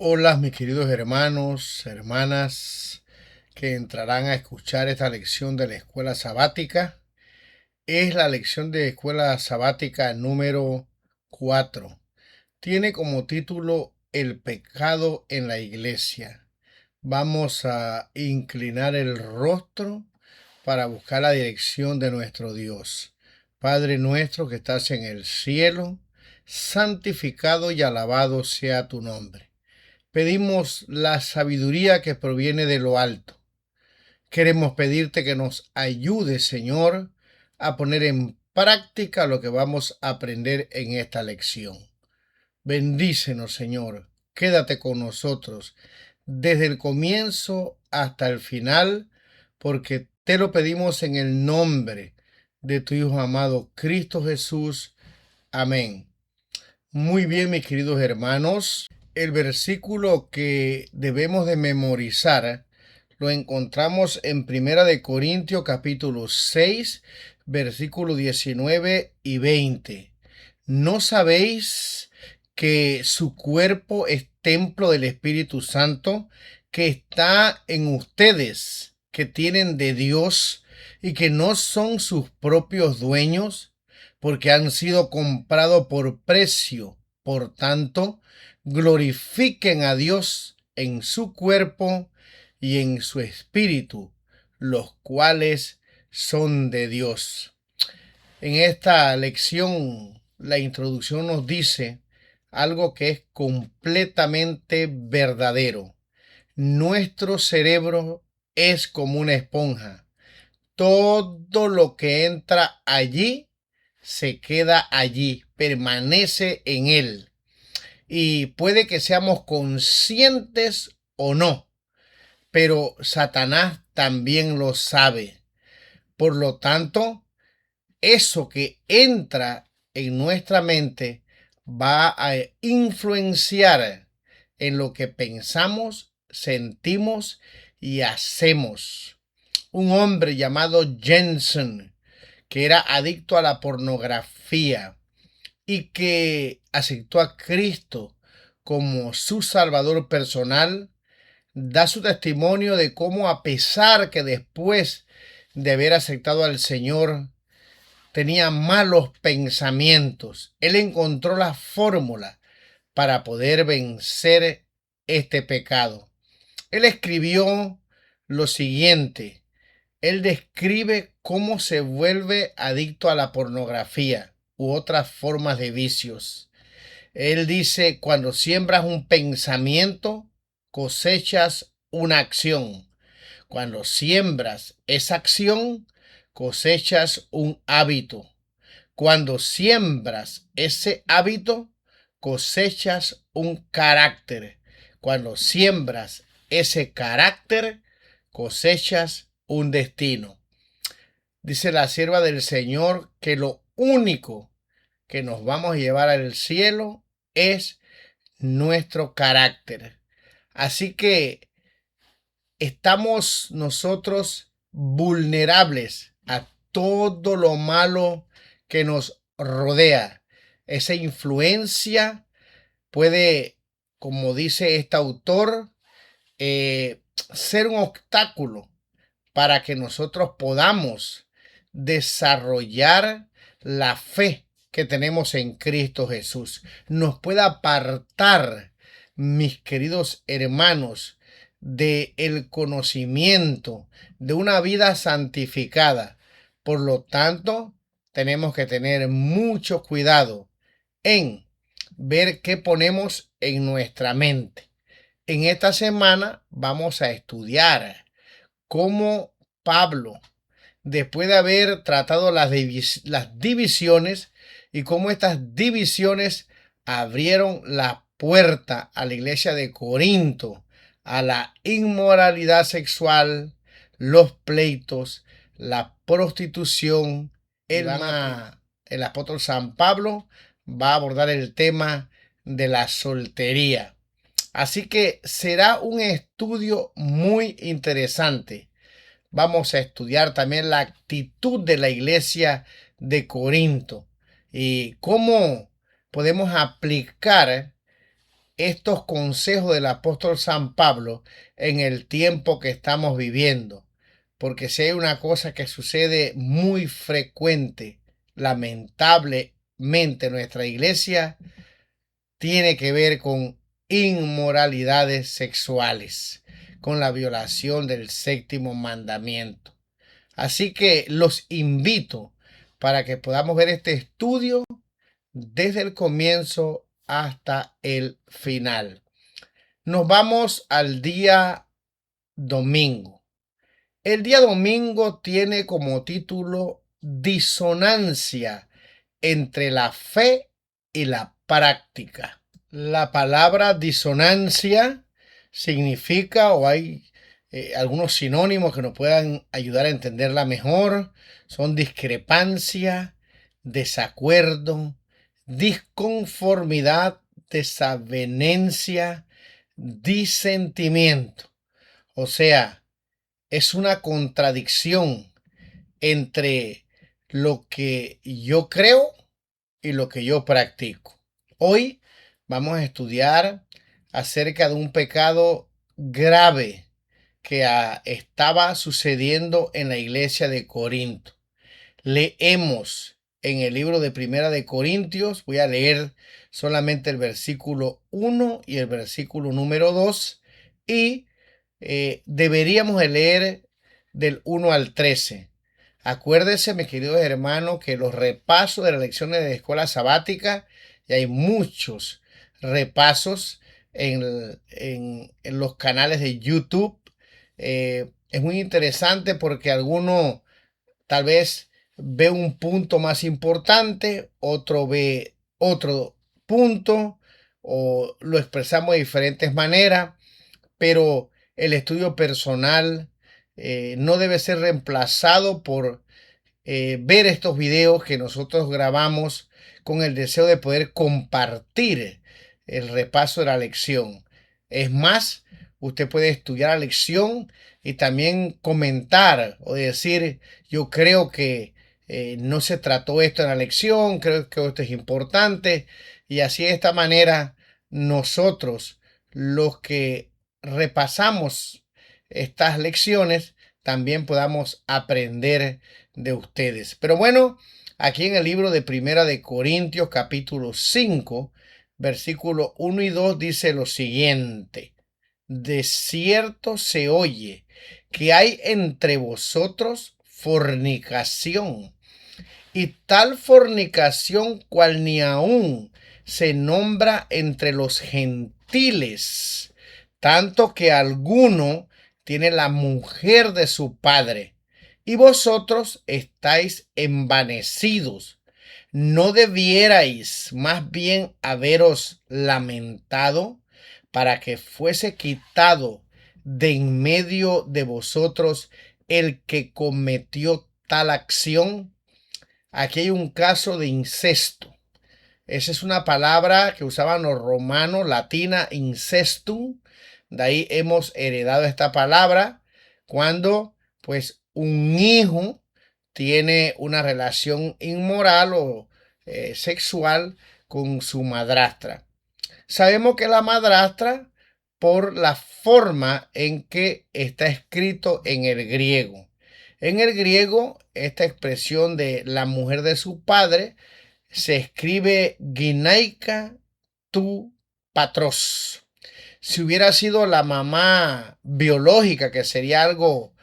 Hola, mis queridos hermanos, hermanas que entrarán a escuchar esta lección de la escuela sabática. Es la lección de escuela sabática número 4. Tiene como título El pecado en la iglesia. Vamos a inclinar el rostro para buscar la dirección de nuestro Dios. Padre nuestro que estás en el cielo, santificado y alabado sea tu nombre. Pedimos la sabiduría que proviene de lo alto. Queremos pedirte que nos ayude, Señor, a poner en práctica lo que vamos a aprender en esta lección. Bendícenos, Señor. Quédate con nosotros desde el comienzo hasta el final, porque te lo pedimos en el nombre de tu Hijo amado, Cristo Jesús. Amén. Muy bien, mis queridos hermanos. El versículo que debemos de memorizar lo encontramos en Primera de Corintios capítulo 6, versículo 19 y 20. ¿No sabéis que su cuerpo es templo del Espíritu Santo que está en ustedes, que tienen de Dios y que no son sus propios dueños, porque han sido comprados por precio? Por tanto, glorifiquen a Dios en su cuerpo y en su espíritu, los cuales son de Dios. En esta lección, la introducción nos dice algo que es completamente verdadero. Nuestro cerebro es como una esponja. Todo lo que entra allí se queda allí, permanece en él. Y puede que seamos conscientes o no, pero Satanás también lo sabe. Por lo tanto, eso que entra en nuestra mente va a influenciar en lo que pensamos, sentimos y hacemos. Un hombre llamado Jensen, que era adicto a la pornografía y que aceptó a Cristo como su Salvador personal, da su testimonio de cómo, a pesar que después de haber aceptado al Señor tenía malos pensamientos, él encontró la fórmula para poder vencer este pecado. Él escribió lo siguiente. Él describe cómo se vuelve adicto a la pornografía u otras formas de vicios. Él dice, cuando siembras un pensamiento, cosechas una acción. Cuando siembras esa acción, cosechas un hábito. Cuando siembras ese hábito, cosechas un carácter. Cuando siembras ese carácter, cosechas un destino. Dice la sierva del Señor que lo único que nos vamos a llevar al cielo es nuestro carácter. Así que estamos nosotros vulnerables a todo lo malo que nos rodea. Esa influencia puede, como dice este autor, ser un obstáculo para que nosotros podamos desarrollar la fe que tenemos en Cristo Jesús. Nos puede apartar, mis queridos hermanos, del conocimiento de una vida santificada. Por lo tanto, tenemos que tener mucho cuidado en ver qué ponemos en nuestra mente. En esta semana vamos a estudiar cómo Pablo, después de haber tratado las divisiones y cómo estas divisiones abrieron la puerta a la iglesia de Corinto, a la inmoralidad sexual, los pleitos, la prostitución. El apóstol San Pablo va a abordar el tema de la soltería. Así que será un estudio muy interesante. Vamos a estudiar también la actitud de la iglesia de Corinto y cómo podemos aplicar estos consejos del apóstol San Pablo en el tiempo que estamos viviendo. Porque si hay una cosa que sucede muy frecuente, lamentablemente en nuestra iglesia, tiene que ver con inmoralidades sexuales, con la violación del séptimo mandamiento. Así que los invito para que podamos ver este estudio desde el comienzo hasta el final. Nos vamos al día domingo. El día domingo tiene como título Disonancia entre la fe y la práctica. La palabra disonancia significa, o hay algunos sinónimos que nos puedan ayudar a entenderla mejor, son discrepancia, desacuerdo, disconformidad, desavenencia, disentimiento. O sea, es una contradicción entre lo que yo creo y lo que yo practico. Hoy vamos a estudiar acerca de un pecado grave que estaba sucediendo en la iglesia de Corinto. Leemos en el libro de Primera de Corintios, voy a leer solamente el versículo 1 y el versículo número 2 y deberíamos de leer del 1 al 13. Acuérdense, mis queridos hermanos, que los repasos de las lecciones de escuela sabática, y hay muchos repasos en los canales de YouTube. Es muy interesante porque alguno tal vez ve un punto más importante, otro ve otro punto, o lo expresamos de diferentes maneras, pero el estudio personal no debe ser reemplazado por ver estos videos que nosotros grabamos con el deseo de poder compartir el repaso de la lección. Es más, usted puede estudiar la lección y también comentar o decir, yo creo que no se trató esto en la lección, creo que esto es importante. Y así de esta manera nosotros, los que repasamos estas lecciones, también podamos aprender de ustedes. Pero bueno, aquí en el libro de Primera de Corintios capítulo 5, versículo 1 y 2 dice lo siguiente: de cierto se oye que hay entre vosotros fornicación, y tal fornicación cual ni aún se nombra entre los gentiles, tanto que alguno tiene la mujer de su padre, y vosotros estáis envanecidos. ¿No debierais más bien haberos lamentado para que fuese quitado de en medio de vosotros el que cometió tal acción? Aquí hay un caso de incesto. Esa es una palabra que usaban los romanos, latina, incestum. De ahí hemos heredado esta palabra cuando pues un hijo tiene una relación inmoral o sexual con su madrastra. Sabemos que la madrastra por la forma en que está escrito en el griego. En el griego, esta expresión de la mujer de su padre se escribe ginaika tu patros. Si hubiera sido la mamá biológica, que sería algo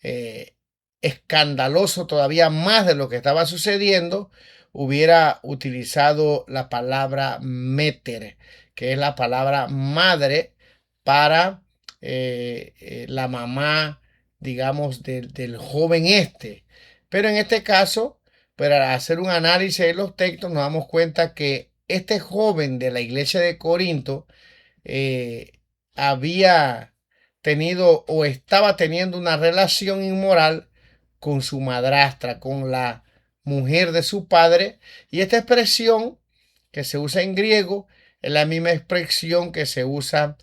eh, escandaloso todavía más de lo que estaba sucediendo, hubiera utilizado la palabra meter, que es la palabra madre para la mamá, digamos, del joven este. Pero en este caso, para hacer un análisis de los textos, nos damos cuenta que este joven de la iglesia de Corinto eh, había tenido o estaba teniendo una relación inmoral con su madrastra, con la mujer de su padre. Y esta expresión que se usa en griego es la misma expresión que se usa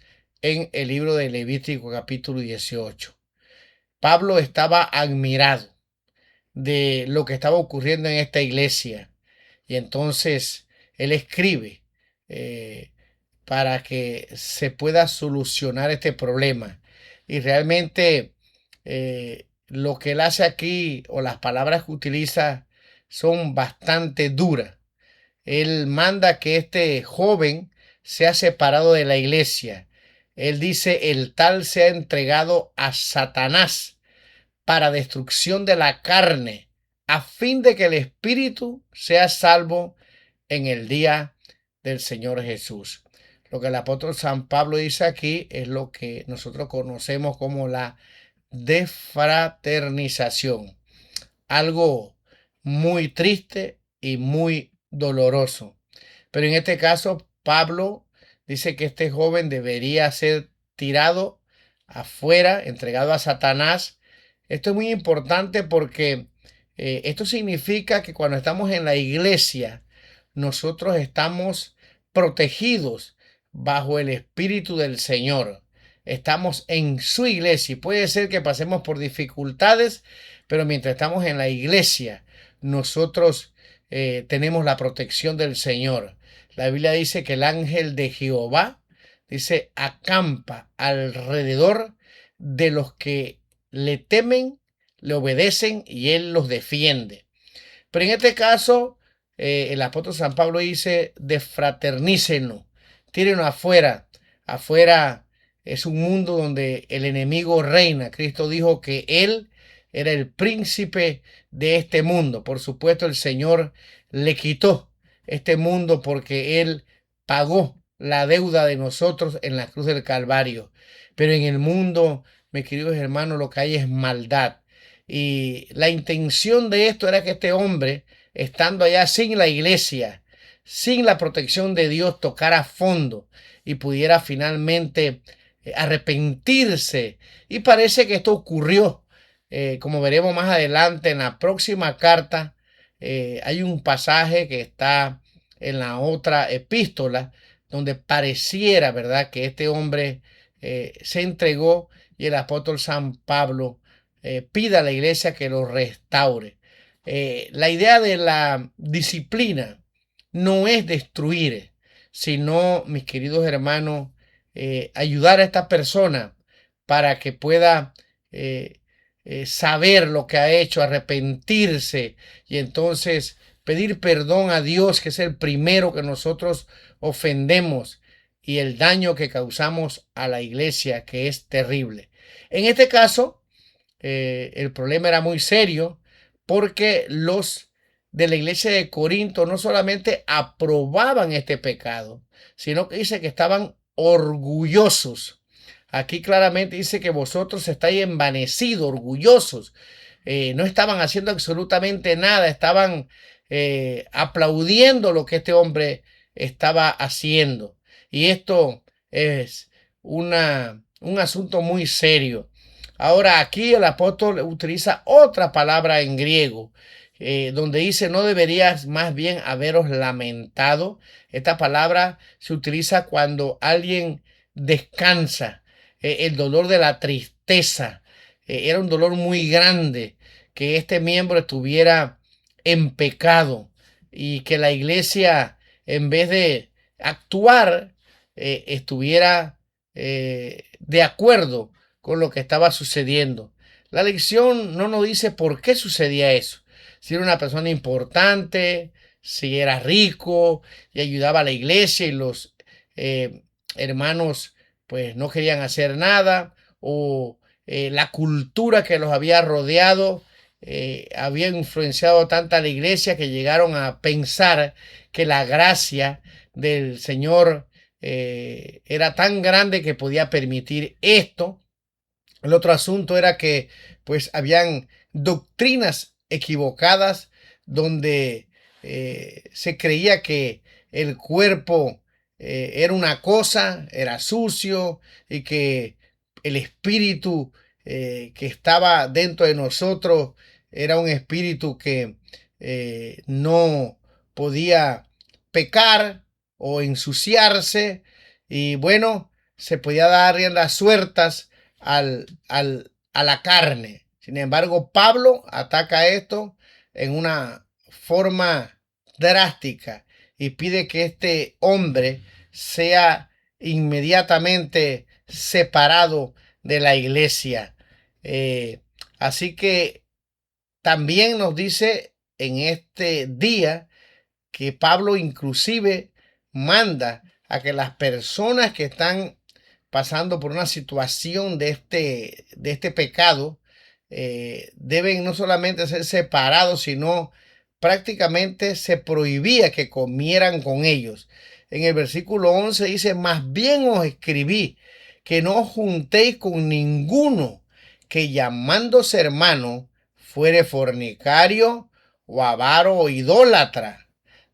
en el libro de Levítico capítulo 18. Pablo estaba admirado de lo que estaba ocurriendo en esta iglesia y entonces él escribe, para que se pueda solucionar este problema. Y realmente lo que él hace aquí o las palabras que utiliza son bastante duras. Él manda que este joven sea separado de la iglesia. Él dice, el tal sea entregado a Satanás para destrucción de la carne, a fin de que el espíritu sea salvo en el día del Señor Jesús. Lo que el apóstol San Pablo dice aquí es lo que nosotros conocemos como la desfraternización. Algo muy triste y muy doloroso. Pero en este caso, Pablo dice que este joven debería ser tirado afuera, entregado a Satanás. Esto es muy importante porque esto significa que cuando estamos en la iglesia, nosotros estamos protegidos bajo el Espíritu del Señor. Estamos en su iglesia y puede ser que pasemos por dificultades, pero mientras estamos en la iglesia, nosotros tenemos la protección del Señor. La Biblia dice que el ángel de Jehová, dice, acampa alrededor de los que le temen, le obedecen y él los defiende. Pero en este caso, el apóstol San Pablo dice, desfraternícenlo, tírenlo afuera. Afuera es un mundo donde el enemigo reina. Cristo dijo que él era el príncipe de este mundo. Por supuesto, el Señor le quitó este mundo porque él pagó la deuda de nosotros en la cruz del Calvario. Pero en el mundo, mis queridos hermanos, lo que hay es maldad. Y la intención de esto era que este hombre, estando allá sin la iglesia, sin la protección de Dios, tocara fondo y pudiera finalmente arrepentirse. Y parece que esto ocurrió. Como veremos más adelante en la próxima carta, hay un pasaje que está en la otra epístola donde pareciera, ¿verdad?, que este hombre se entregó y el apóstol San Pablo pida a la iglesia que lo restaure. La idea de la disciplina no es destruir, sino, mis queridos hermanos, ayudar a esta persona para que pueda saber lo que ha hecho, arrepentirse y entonces pedir perdón a Dios, que es el primero que nosotros ofendemos, y el daño que causamos a la iglesia, que es terrible. En este caso, el problema era muy serio porque los de la iglesia de Corinto no solamente aprobaban este pecado, sino que dice que estaban orgullosos. Aquí claramente dice que vosotros estáis envanecidos, orgullosos. No estaban haciendo absolutamente nada, estaban aplaudiendo lo que este hombre estaba haciendo. Y esto es un asunto muy serio. Ahora aquí el apóstol utiliza otra palabra en griego, donde dice no deberías más bien haberos lamentado. Esta palabra se utiliza cuando alguien descansa, el dolor de la tristeza. Era un dolor muy grande que este miembro estuviera en pecado y que la iglesia, en vez de actuar, estuviera de acuerdo con lo que estaba sucediendo. La lección no nos dice por qué sucedía eso. Si era una persona importante, si era rico y ayudaba a la iglesia y los hermanos pues no querían hacer nada, o la cultura que los había rodeado había influenciado tanto a la iglesia que llegaron a pensar que la gracia del Señor era tan grande que podía permitir esto. El otro asunto era que pues habían doctrinas equivocadas donde se creía que el cuerpo era una cosa, era sucio y que el espíritu que estaba dentro de nosotros era un espíritu que no podía pecar o ensuciarse y bueno, se podía dar riendas sueltas a la carne. Sin embargo, Pablo ataca esto en una forma drástica y pide que este hombre sea inmediatamente separado de la iglesia. Así que también nos dice en este día que Pablo inclusive manda a que las personas que están pasando por una situación de este pecado deben no solamente ser separados, sino prácticamente se prohibía que comieran con ellos. En el versículo 11 dice, más bien os escribí que no os juntéis con ninguno que llamándose hermano fuere fornicario o avaro o idólatra.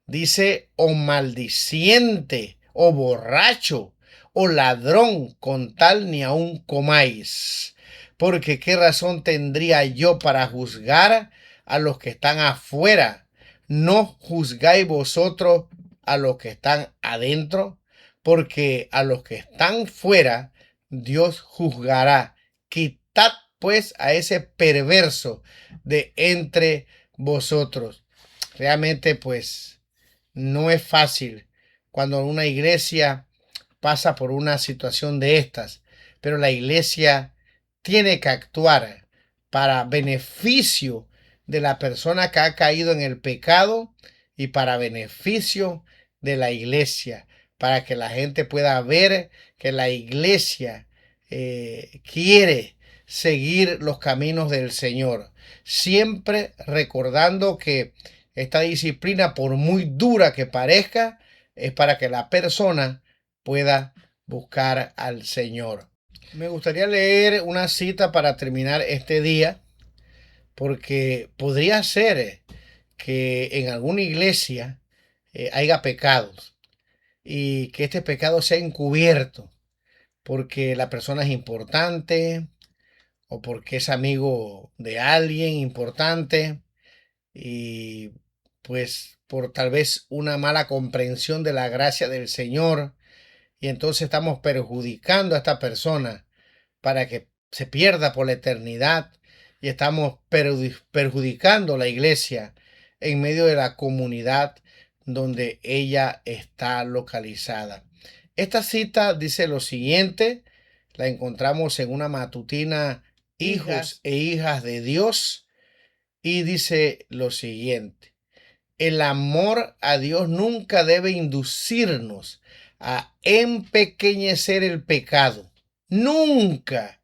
Dice, o maldiciente, o borracho, o ladrón, con tal ni aun comáis. Porque qué razón tendría yo para juzgar a los que están afuera. ¿No juzgáis vosotros a los que están adentro? Porque a los que están fuera, Dios juzgará. Quitad pues a ese perverso de entre vosotros. Realmente, pues, no es fácil cuando una iglesia pasa por una situación de estas, pero la iglesia tiene que actuar para beneficio de la persona que ha caído en el pecado y para beneficio de la iglesia, para que la gente pueda ver que la iglesia quiere seguir los caminos del Señor, siempre recordando que esta disciplina, por muy dura que parezca, es para que la persona pueda buscar al Señor. Me gustaría leer una cita para terminar este día, porque podría ser que en alguna iglesia haya pecados y que este pecado sea encubierto porque la persona es importante o porque es amigo de alguien importante y pues por tal vez una mala comprensión de la gracia del Señor, y entonces estamos perjudicando a esta persona para que se pierda por la eternidad, y estamos perjudicando a la iglesia en medio de la comunidad donde ella está localizada. Esta cita dice lo siguiente, la encontramos en una matutina Hijos e hijas de Dios, y dice lo siguiente: el amor a Dios nunca debe inducirnos a empequeñecer el pecado. Nunca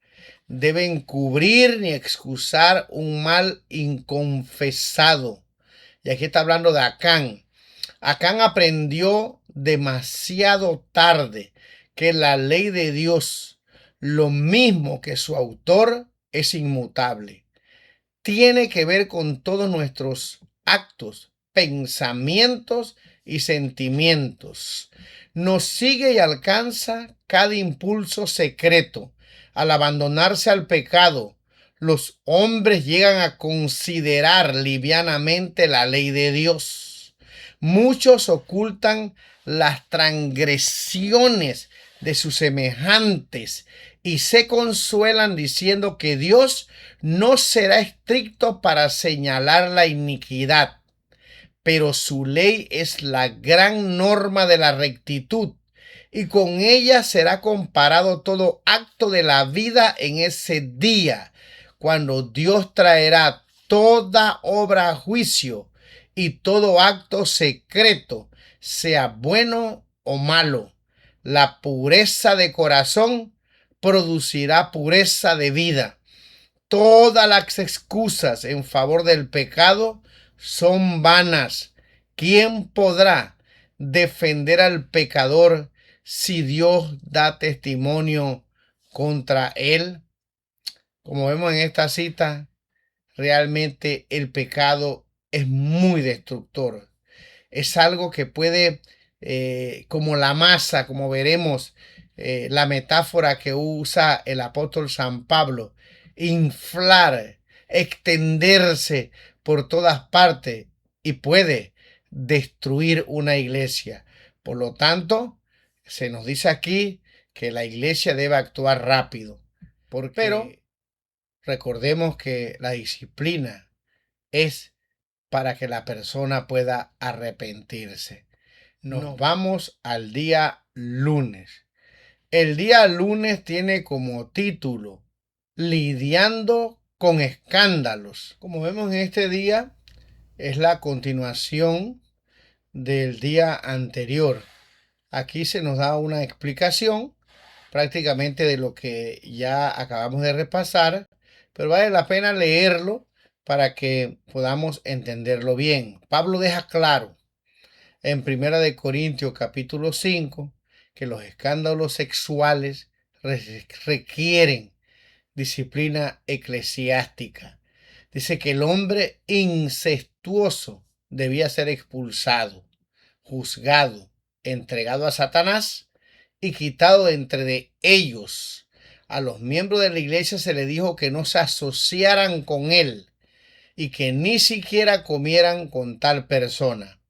debe encubrir ni excusar un mal inconfesado. Y aquí está hablando de Acán. Acán aprendió demasiado tarde que la ley de Dios, lo mismo que su autor, es inmutable. Tiene que ver con todos nuestros actos, pensamientos y sentimientos. Nos sigue y alcanza cada impulso secreto. Al abandonarse al pecado, los hombres llegan a considerar livianamente la ley de Dios. Muchos ocultan las transgresiones de sus semejantes y se consuelan diciendo que Dios no será estricto para señalar la iniquidad, pero su ley es la gran norma de la rectitud, y con ella será comparado todo acto de la vida en ese día, cuando Dios traerá toda obra a juicio y todo acto secreto, sea bueno o malo. La pureza de corazón producirá pureza de vida. Todas las excusas en favor del pecado son vanas. ¿Quién podrá defender al pecador si Dios da testimonio contra él? Como vemos en esta cita, realmente el pecado es muy destructor. Es algo que puede, como la masa, como veremos, la metáfora que usa el apóstol San Pablo, inflar, extenderse por todas partes y puede destruir una iglesia. Por lo tanto, se nos dice aquí que la iglesia debe actuar rápido. Pero recordemos que la disciplina es para que la persona pueda arrepentirse. Nos vamos al día lunes. El día lunes tiene como título Lidiando con escándalos. Como vemos en este día, es la continuación del día anterior. Aquí se nos da una explicación prácticamente de lo que ya acabamos de repasar, pero vale la pena leerlo para que podamos entenderlo bien. Pablo deja claro en Primera de Corintios capítulo 5 que los escándalos sexuales requieren disciplina eclesiástica. Dice que el hombre incestuoso debía ser expulsado, juzgado, entregado a Satanás y quitado de entre de ellos. A los miembros de la iglesia se les dijo que no se asociaran con él y que ni siquiera comieran con tal persona.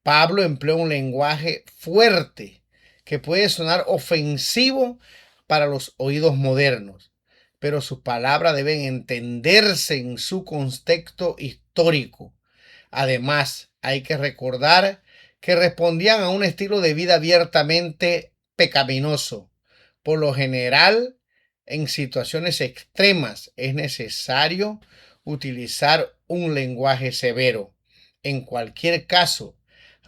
Pablo emplea un lenguaje fuerte que puede sonar ofensivo para los oídos modernos, pero sus palabras deben entenderse en su contexto histórico. Además, hay que recordar que respondían a un estilo de vida abiertamente pecaminoso. Por lo general, en situaciones extremas es necesario utilizar un lenguaje severo. En cualquier caso,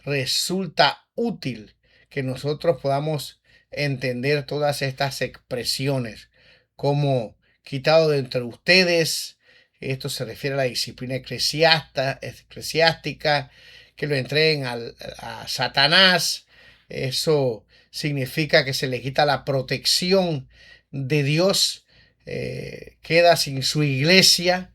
resulta útil que nosotros podamos entender todas estas expresiones como quitado de entre ustedes. Esto se refiere a la disciplina eclesiástica, que lo entreguen a Satanás. Eso significa que se le quita la protección de Dios, queda sin su iglesia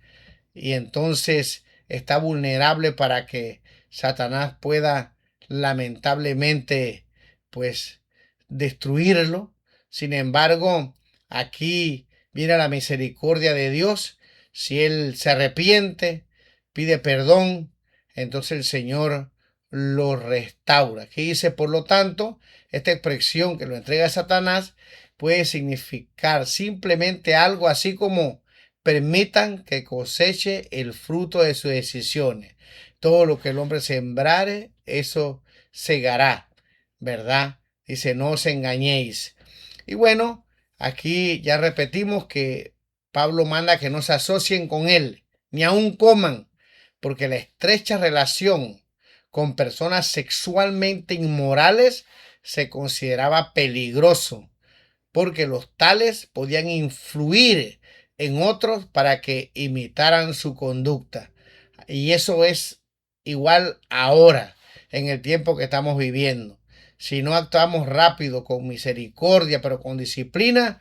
y entonces está vulnerable para que Satanás pueda lamentablemente pues destruirlo. Sin embargo, aquí viene la misericordia de Dios. Si él se arrepiente, pide perdón, entonces el Señor lo restaura. Aquí dice, por lo tanto, esta expresión que lo entrega a Satanás puede significar simplemente algo así como permitan que coseche el fruto de sus decisiones. Todo lo que el hombre sembrare, eso segará, ¿verdad? Dice, no os engañéis. Y bueno, aquí ya repetimos que Pablo manda que no se asocien con él, ni aun coman, porque la estrecha relación con personas sexualmente inmorales se consideraba peligroso, porque los tales podían influir en otros para que imitaran su conducta. Y eso es igual ahora, en el tiempo que estamos viviendo. Si no actuamos rápido, con misericordia, pero con disciplina,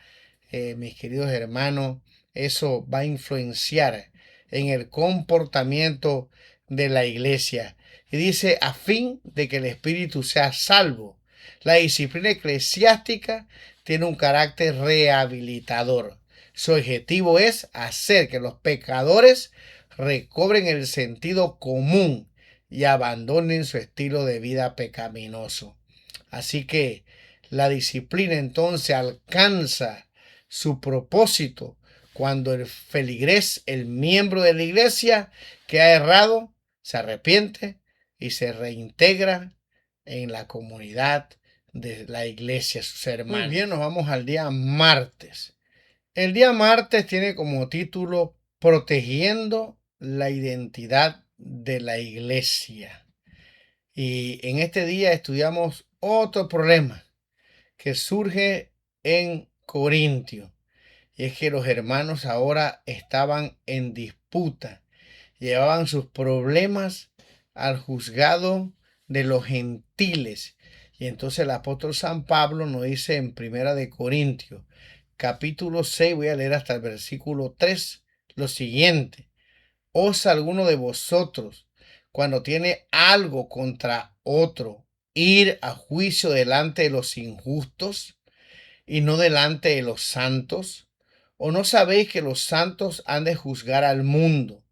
mis queridos hermanos, eso va a influenciar en el comportamiento de la iglesia. Y dice, a fin de que el espíritu sea salvo. La disciplina eclesiástica tiene un carácter rehabilitador. Su objetivo es hacer que los pecadores recobren el sentido común y abandonen su estilo de vida pecaminoso. Así que la disciplina entonces alcanza su propósito cuando el feligrés, el miembro de la iglesia que ha errado, se arrepiente y se reintegra en la comunidad de la iglesia, sus hermanos. Muy bien, nos vamos al día martes. El día martes tiene como título Protegiendo la identidad de la iglesia. Y en este día estudiamos otro problema que surge en Corintio. Y es que los hermanos ahora estaban en disputa. Llevaban sus problemas al juzgado de los gentiles. Y entonces el apóstol San Pablo nos dice en Primera de Corintios, capítulo 6, voy a leer hasta el versículo 3, lo siguiente. ¿Osa alguno de vosotros, cuando tiene algo contra otro, ir a juicio delante de los injustos y no delante de los santos? ¿O no sabéis que los santos han de juzgar al mundo?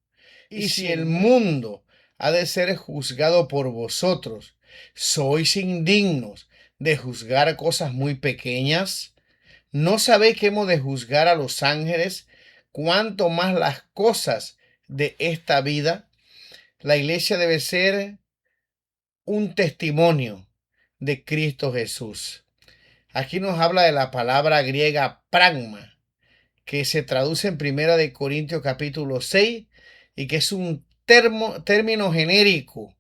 Y si el mundo ha de ser juzgado por vosotros, ¿sois indignos de juzgar cosas muy pequeñas? ¿No sabéis que hemos de juzgar a los ángeles, cuanto más las cosas de esta vida? La iglesia debe ser un testimonio de Cristo Jesús. Aquí nos habla de la palabra griega pragma, que se traduce en Primera de Corintios capítulo 6 y que es un término genérico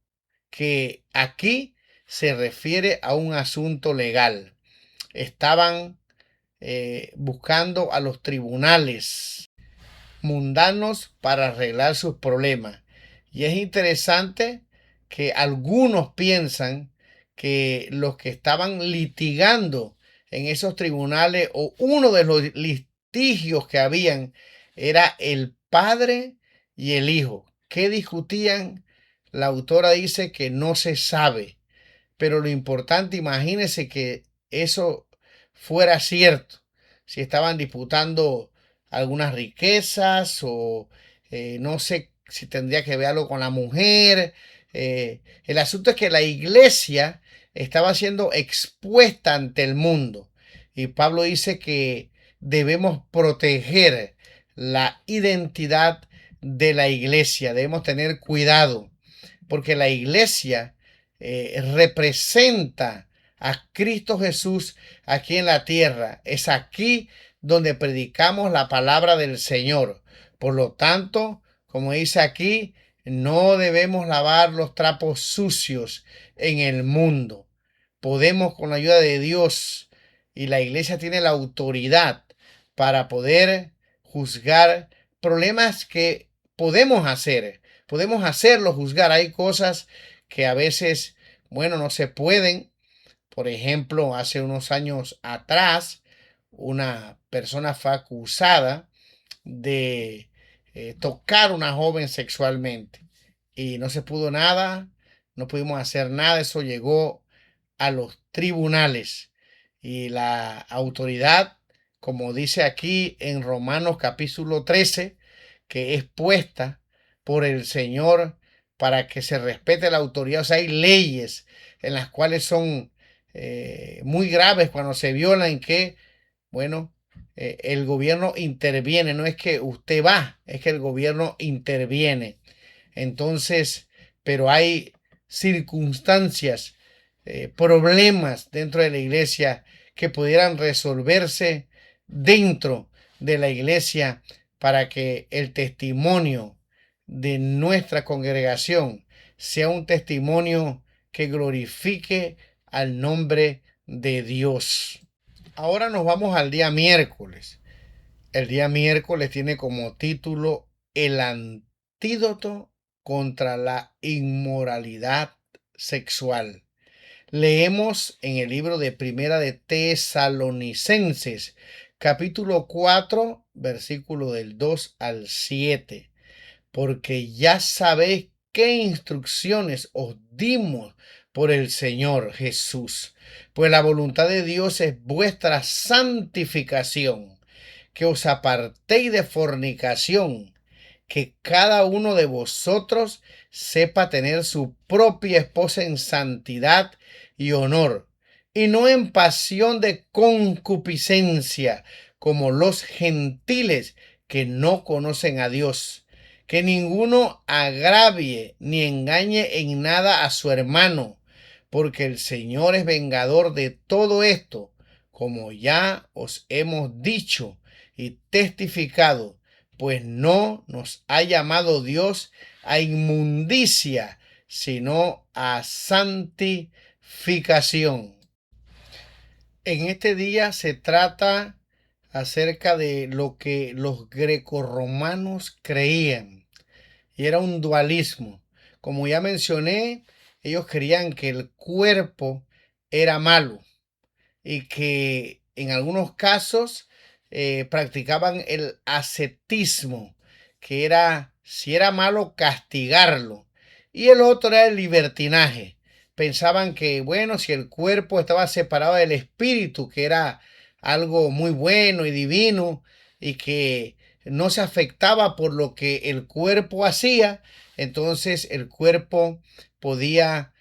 que aquí se refiere a un asunto legal. Estaban buscando a los tribunales mundanos para arreglar sus problemas. Y es interesante que algunos piensan que los que estaban litigando en esos tribunales o uno de los litigios que habían era el padre y el hijo. ¿Qué discutían? La autora dice que no se sabe, pero lo importante, imagínense que eso fuera cierto. Si estaban disputando algunas riquezas o no sé si tendría que ver algo con la mujer. El asunto es que la iglesia estaba siendo expuesta ante el mundo. Y Pablo dice que debemos proteger la identidad de la iglesia. Debemos tener cuidado porque la iglesia representa a Cristo Jesús aquí en la tierra. Es aquí donde predicamos la palabra del Señor. Por lo tanto, como dice aquí, no debemos lavar los trapos sucios en el mundo. Podemos, con la ayuda de Dios, y la iglesia tiene la autoridad para poder juzgar problemas que podemos hacerlo juzgar. Hay cosas que a veces, bueno, no se pueden. Por ejemplo, hace unos años atrás, una persona fue acusada de tocar a una joven sexualmente y no se pudo nada, no pudimos hacer nada. Eso llegó a los tribunales y la autoridad, como dice aquí en Romanos capítulo 13, que es puesta por el Señor para que se respete la autoridad. O sea, hay leyes en las cuales son muy graves cuando se violan, que, bueno, el gobierno interviene. No es que usted va, es que el gobierno interviene. Entonces, pero hay circunstancias, problemas dentro de la iglesia que pudieran resolverse dentro de la iglesia para que el testimonio de nuestra congregación sea un testimonio que glorifique al nombre de Dios. Ahora nos vamos al día miércoles. El día miércoles tiene como título El antídoto contra la inmoralidad sexual. Leemos en el libro de Primera de Tesalonicenses, capítulo 4, versículo del 2 al 7. Porque ya sabéis qué instrucciones os dimos por el Señor Jesús. Pues la voluntad de Dios es vuestra santificación, que os apartéis de fornicación, que cada uno de vosotros sepa tener su propia esposa en santidad y honor, y no en pasión de concupiscencia, como los gentiles que no conocen a Dios. Que ninguno agravie ni engañe en nada a su hermano, porque el Señor es vengador de todo esto, como ya os hemos dicho y testificado, pues no nos ha llamado Dios a inmundicia, sino a santificación. En este día se trata acerca de lo que los grecorromanos creían, y era un dualismo. Como ya mencioné, ellos creían que el cuerpo era malo y que en algunos casos practicaban el ascetismo, que era, si era malo, castigarlo. Y el otro era el libertinaje. Pensaban que, bueno, si el cuerpo estaba separado del espíritu, que era algo muy bueno y divino, y que no se afectaba por lo que el cuerpo hacía, entonces el cuerpo podía,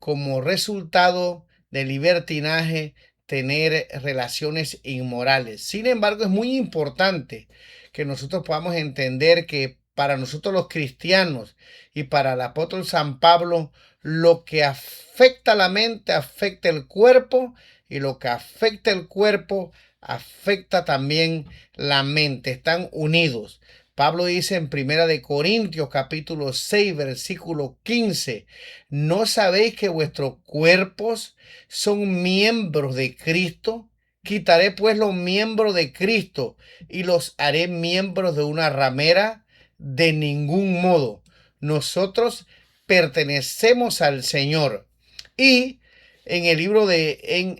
como resultado del libertinaje, tener relaciones inmorales. Sin embargo, es muy importante que nosotros podamos entender que para nosotros los cristianos y para el apóstol San Pablo, lo que afecta a la mente, afecta el cuerpo, y lo que afecta el cuerpo afecta también la mente. Están unidos. Pablo dice en Primera de Corintios capítulo 6 versículo 15, ¿no sabéis que vuestros cuerpos son miembros de Cristo? Quitaré pues los miembros de Cristo y los haré miembros de una ramera. De ningún modo. Nosotros pertenecemos al Señor. Y en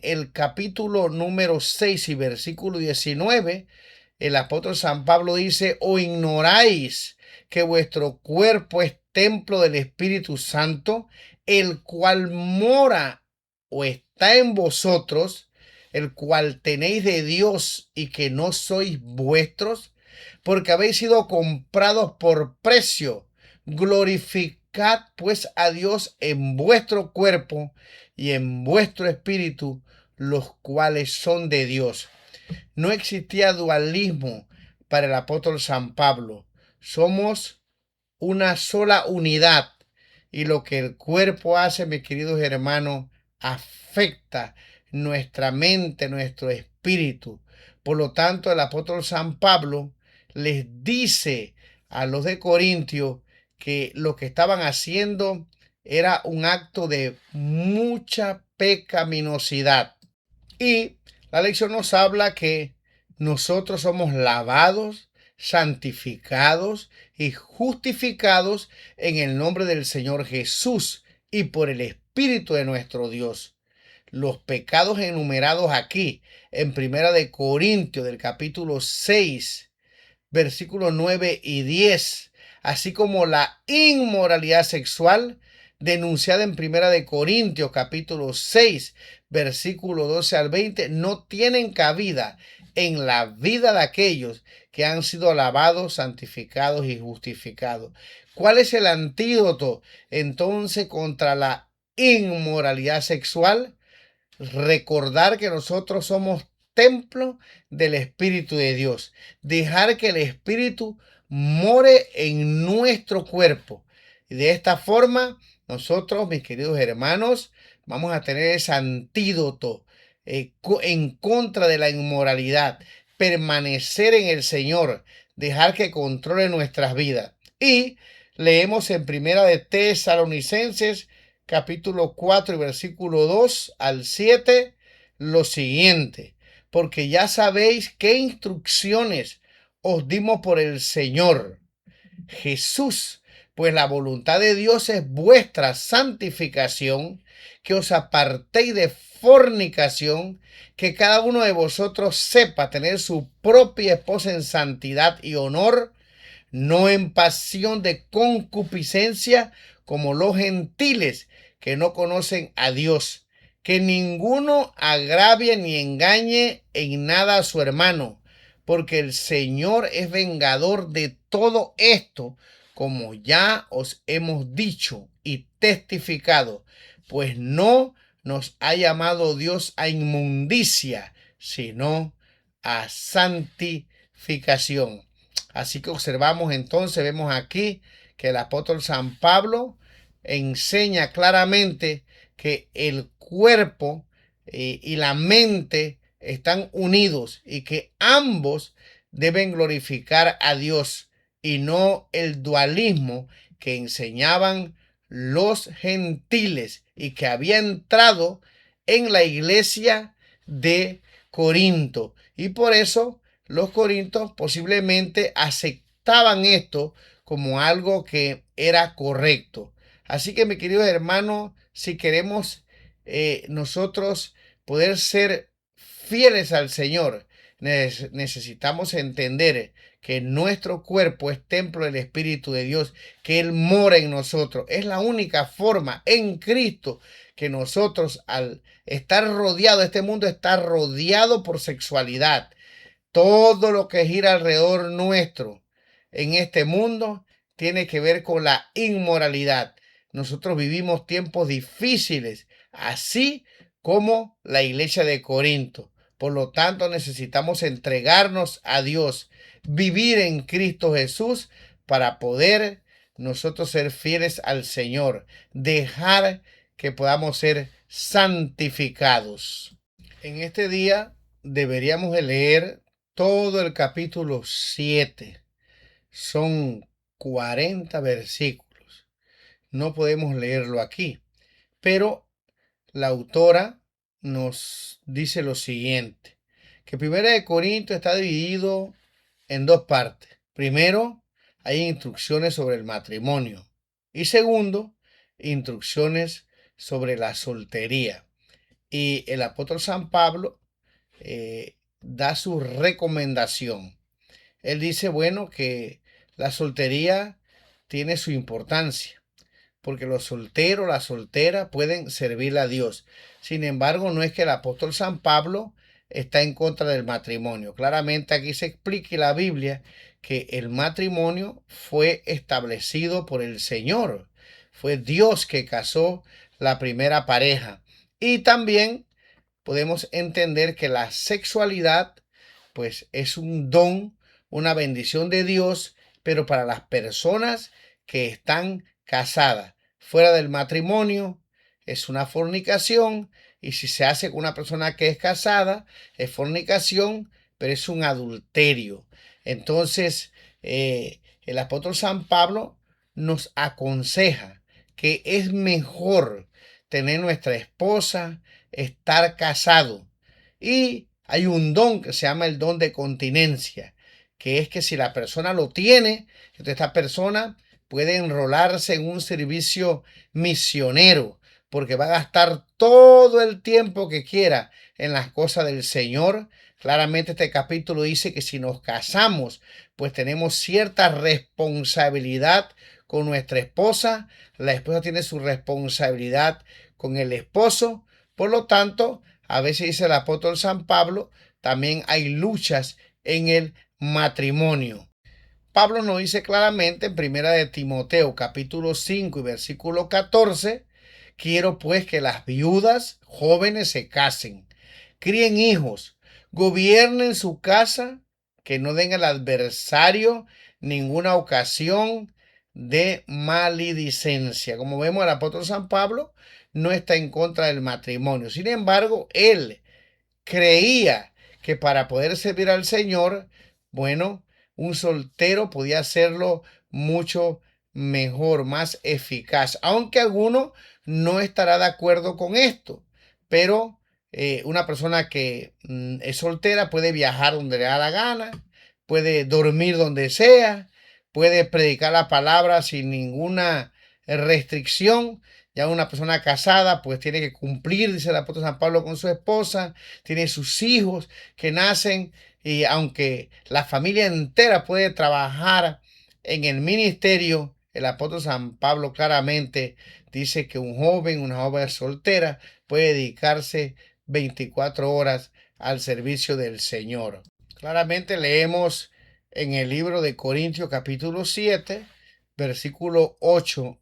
el capítulo número 6 y versículo 19, el apóstol San Pablo dice, ¿o ignoráis que vuestro cuerpo es templo del Espíritu Santo, el cual mora o está en vosotros, el cual tenéis de Dios y que no sois vuestros? Porque habéis sido comprados por precio. Glorificad pues a Dios en vuestro cuerpo y en vuestro espíritu, los cuales son de Dios. No existía dualismo para el apóstol San Pablo. Somos una sola unidad y lo que el cuerpo hace, mis queridos hermanos, afecta nuestra mente, nuestro espíritu. Por lo tanto, el apóstol San Pablo les dice a los de Corintio que lo que estaban haciendo era un acto de mucha pecaminosidad. Y la lección nos habla que nosotros somos lavados, santificados y justificados en el nombre del Señor Jesús y por el Espíritu de nuestro Dios. Los pecados enumerados aquí en Primera de Corintios del capítulo 6, versículos 9 y 10, así como la inmoralidad sexual denunciada en Primera de Corintios capítulo 6, versículo 12 al 20, no tienen cabida en la vida de aquellos que han sido lavados, santificados y justificados. ¿Cuál es el antídoto entonces contra la inmoralidad sexual? Recordar que nosotros somos templo del Espíritu de Dios. Dejar que el Espíritu more en nuestro cuerpo. Y de esta forma, nosotros, mis queridos hermanos, vamos a tener ese antídoto en contra de la inmoralidad. Permanecer en el Señor. Dejar que controle nuestras vidas. Y leemos en Primera de Tesalonicenses capítulo 4 y versículo 2 al 7, lo siguiente: porque ya sabéis qué instrucciones os dimos por el Señor Jesús, pues la voluntad de Dios es vuestra santificación, que os apartéis de fornicación, que cada uno de vosotros sepa tener su propia esposa en santidad y honor, no en pasión de concupiscencia como los gentiles que no conocen a Dios. Que ninguno agravie ni engañe en nada a su hermano, porque el Señor es vengador de todo esto, como ya os hemos dicho y testificado, pues no nos ha llamado Dios a inmundicia, sino a santificación. Así que observamos entonces, vemos aquí que el apóstol San Pablo enseña claramente que el cuerpo y la mente están unidos y que ambos deben glorificar a Dios y no el dualismo que enseñaban los gentiles y que había entrado en la iglesia de Corinto. Y por eso los corintios posiblemente aceptaban esto como algo que era correcto. Así que, mi querido hermano, si queremos nosotros poder ser fieles al Señor, necesitamos entender que nuestro cuerpo es templo del Espíritu de Dios, que Él mora en nosotros. Es la única forma en Cristo que nosotros, al estar rodeado, este mundo está rodeado por sexualidad. Todo lo que gira alrededor nuestro en este mundo tiene que ver con la inmoralidad. Nosotros vivimos tiempos difíciles, así como la iglesia de Corinto. Por lo tanto, necesitamos entregarnos a Dios, vivir en Cristo Jesús para poder nosotros ser fieles al Señor, dejar que podamos ser santificados. En este día deberíamos de leer todo el capítulo 7. Son 40 versículos. No podemos leerlo aquí, pero la autora nos dice lo siguiente, que Primera de Corintios está dividido en dos partes. Primero, hay instrucciones sobre el matrimonio y segundo, instrucciones sobre la soltería. Y el apóstol San Pablo da su recomendación. Él dice, bueno, que la soltería tiene su importancia, porque los solteros, las solteras pueden servir a Dios. Sin embargo, no es que el apóstol San Pablo está en contra del matrimonio. Claramente aquí se explica en la Biblia que el matrimonio fue establecido por el Señor. Fue Dios que casó la primera pareja. Y también podemos entender que la sexualidad pues es un don, una bendición de Dios, pero para las personas que están casadas fuera del matrimonio es una fornicación, y si se hace con una persona que es casada es fornicación, pero es un adulterio. Entonces el apóstol San Pablo nos aconseja que es mejor tener nuestra esposa, estar casado. Y hay un don que se llama el don de continencia, que es que si la persona lo tiene, entonces esta persona puede enrolarse en un servicio misionero, porque va a gastar todo el tiempo que quiera en las cosas del Señor. Claramente este capítulo dice que si nos casamos, pues tenemos cierta responsabilidad con nuestra esposa. La esposa tiene su responsabilidad con el esposo. Por lo tanto, a veces dice el apóstol San Pablo, también hay luchas en el matrimonio. Pablo nos dice claramente en primera de Timoteo capítulo 5 y versículo 14, quiero pues que las viudas jóvenes se casen, críen hijos, gobiernen su casa, que no den al adversario ninguna ocasión de maledicencia. Como vemos, el apóstol San Pablo no está en contra del matrimonio. Sin embargo, él creía que para poder servir al Señor, bueno, un soltero podía hacerlo mucho mejor, más eficaz, aunque alguno no estará de acuerdo con esto, pero una persona que es soltera puede viajar donde le da la gana, puede dormir donde sea, puede predicar la palabra sin ninguna restricción. Ya una persona casada pues tiene que cumplir, dice el apóstol San Pablo, con su esposa, tiene sus hijos que nacen, y aunque la familia entera puede trabajar en el ministerio, el apóstol San Pablo claramente dice que un joven, una joven soltera puede dedicarse 24 horas al servicio del Señor. Claramente leemos en el libro de Corintios capítulo 7, versículo 8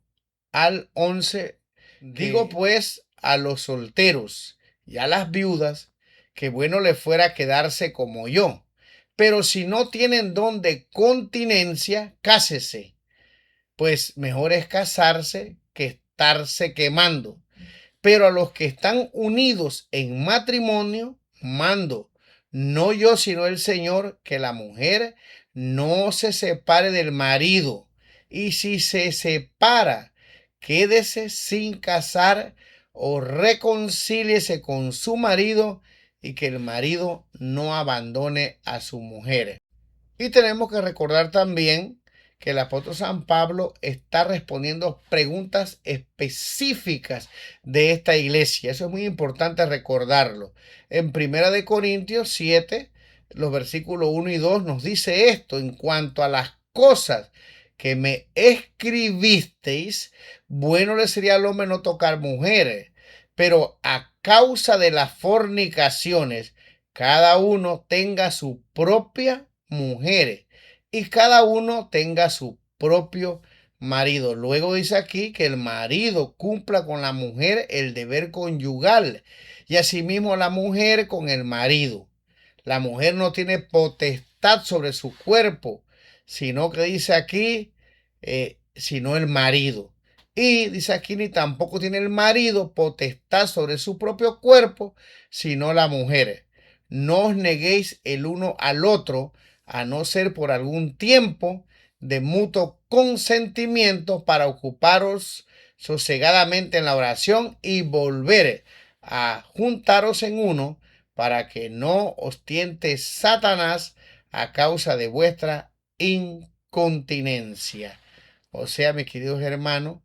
al 11. Digo pues a los solteros y a las viudas que bueno le fuera quedarse como yo. Pero si no tienen don de continencia, cásese, pues mejor es casarse que estarse quemando. Pero a los que están unidos en matrimonio, mando, no yo, sino el Señor, que la mujer no se separe del marido. Y si se separa, quédese sin casar o reconcíliese con su marido, y que el marido no abandone a su mujer. Y tenemos que recordar también que el apóstol San Pablo está respondiendo preguntas específicas de esta iglesia. Eso es muy importante recordarlo. En Primera de Corintios 7, los versículos 1 y 2 nos dice esto: en cuanto a las cosas que me escribisteis, bueno le sería al hombre no tocar mujeres, pero a causa de las fornicaciones, cada uno tenga su propia mujer y cada uno tenga su propio marido. Luego dice aquí que el marido cumpla con la mujer el deber conyugal, y asimismo la mujer con el marido. La mujer no tiene potestad sobre su cuerpo, sino que dice aquí, sino el marido. Y dice aquí, ni tampoco tiene el marido potestad sobre su propio cuerpo, sino la mujer. No os neguéis el uno al otro, a no ser por algún tiempo de mutuo consentimiento para ocuparos sosegadamente en la oración y volver a juntaros en uno para que no os tiente Satanás a causa de vuestra incontinencia. O sea, mis queridos hermanos,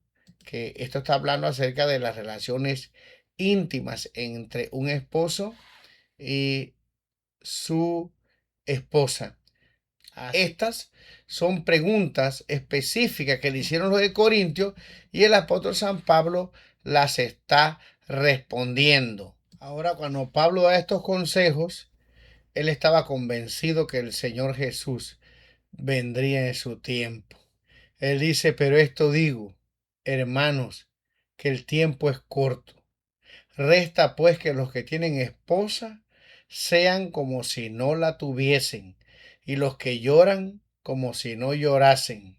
que esto está hablando acerca de las relaciones íntimas entre un esposo y su esposa. Estas son preguntas específicas que le hicieron los de Corintios y el apóstol San Pablo las está respondiendo. Ahora, cuando Pablo da estos consejos, él estaba convencido que el Señor Jesús vendría en su tiempo. Él dice, pero esto digo, hermanos, que el tiempo es corto. Resta pues que los que tienen esposa sean como si no la tuviesen, y los que lloran como si no llorasen,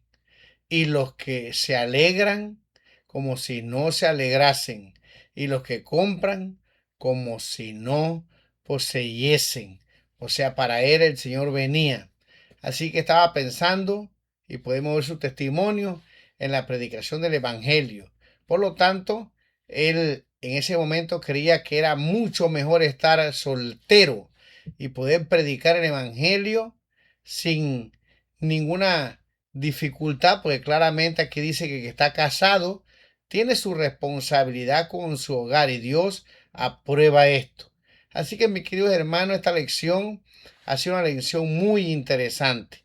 y los que se alegran como si no se alegrasen, y los que compran como si no poseyesen. O sea, para él el Señor venía. Así que estaba pensando, y podemos ver su testimonio en la predicación del Evangelio. Por lo tanto, él en ese momento creía que era mucho mejor estar soltero y poder predicar el Evangelio sin ninguna dificultad, porque claramente aquí dice que está casado tiene su responsabilidad con su hogar y Dios aprueba esto. Así que, mis queridos hermanos, esta lección ha sido una lección muy interesante.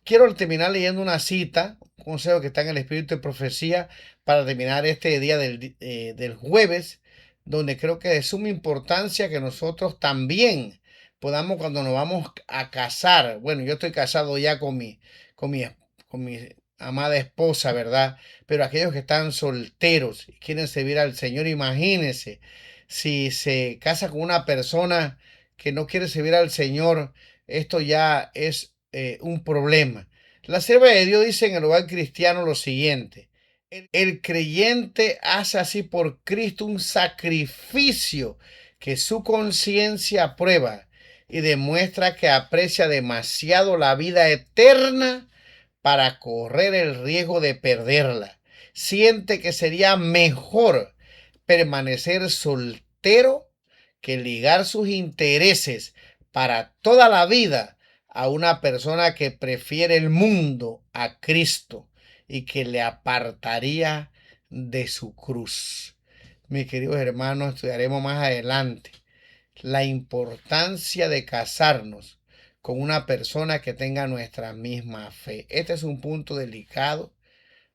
Quiero terminar leyendo una cita, un consejo que está en el Espíritu de Profecía para terminar este día del jueves, donde creo que es de suma importancia que nosotros también podamos, cuando nos vamos a casar, bueno, yo estoy casado ya con mi, con mi amada esposa, ¿verdad? Pero aquellos que están solteros y quieren servir al Señor, imagínense, si se casa con una persona que no quiere servir al Señor, esto ya es un problema. La sierva de Dios dice en el hogar cristiano lo siguiente: el creyente hace así por Cristo un sacrificio que su conciencia aprueba y demuestra que aprecia demasiado la vida eterna para correr el riesgo de perderla. Siente que sería mejor permanecer soltero que ligar sus intereses para toda la vida a una persona que prefiere el mundo a Cristo y que le apartaría de su cruz. Mis queridos hermanos, estudiaremos más adelante la importancia de casarnos con una persona que tenga nuestra misma fe. Este es un punto delicado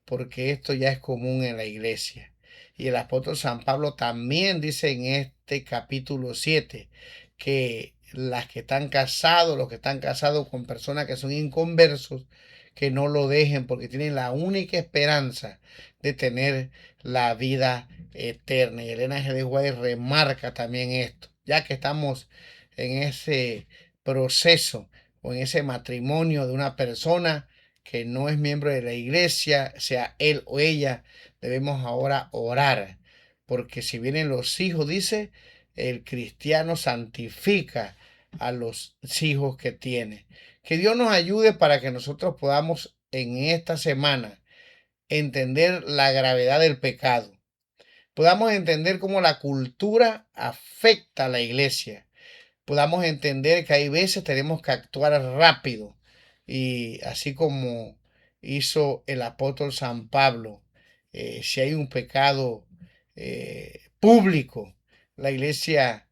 porque esto ya es común en la iglesia. Y el apóstol San Pablo también dice en este capítulo 7 que las que están casados, los que están casados con personas que son inconversos, que no lo dejen porque tienen la única esperanza de tener la vida eterna. Y Elena G. de White remarca también esto, ya que estamos en ese proceso o en ese matrimonio de una persona que no es miembro de la iglesia, sea él o ella, debemos ahora orar, porque si vienen los hijos, dice, el cristiano santifica a los hijos que tiene. Que Dios nos ayude para que nosotros podamos en esta semana entender la gravedad del pecado, podamos entender cómo la cultura afecta a la iglesia, podamos entender que hay veces tenemos que actuar rápido y así como hizo el apóstol San Pablo, si hay un pecado público, la iglesia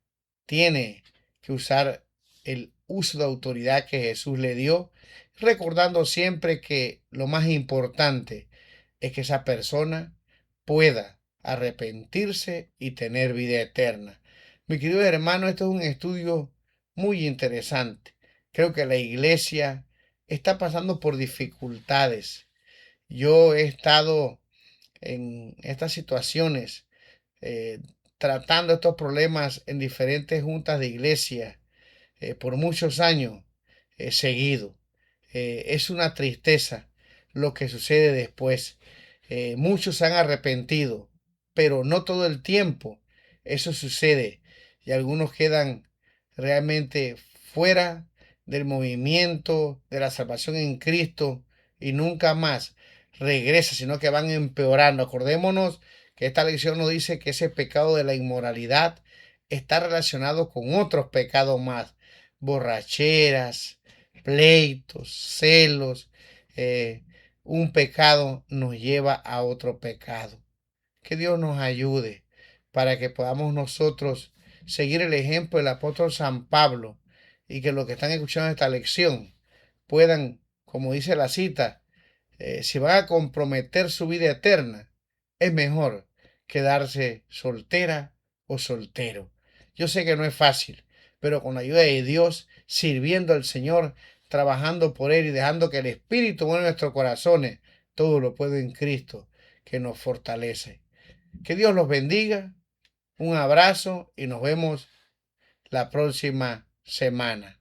tiene que usar el uso de autoridad que Jesús le dio, recordando siempre que lo más importante es que esa persona pueda arrepentirse y tener vida eterna. Mi querido hermano, esto es un estudio muy interesante. Creo que la iglesia está pasando por dificultades. Yo he estado en estas situaciones eh, tratando estos problemas en diferentes juntas de iglesia por muchos años seguido. Es una tristeza lo que sucede después. Muchos se han arrepentido, pero no todo el tiempo eso sucede y algunos quedan realmente fuera del movimiento de la salvación en Cristo y nunca más regresa, sino que van empeorando. Acordémonos que esta lección nos dice que ese pecado de la inmoralidad está relacionado con otros pecados más, borracheras, pleitos, celos. Un pecado nos lleva a otro pecado. Que Dios nos ayude para que podamos nosotros seguir el ejemplo del apóstol San Pablo y que los que están escuchando esta lección puedan, como dice la cita, si van a comprometer su vida eterna, es mejor quedarse soltera o soltero. Yo sé que no es fácil, pero con la ayuda de Dios, sirviendo al Señor, trabajando por Él y dejando que el Espíritu mueva nuestros corazones, todo lo puedo en Cristo que nos fortalece. Que Dios los bendiga, un abrazo y nos vemos la próxima semana.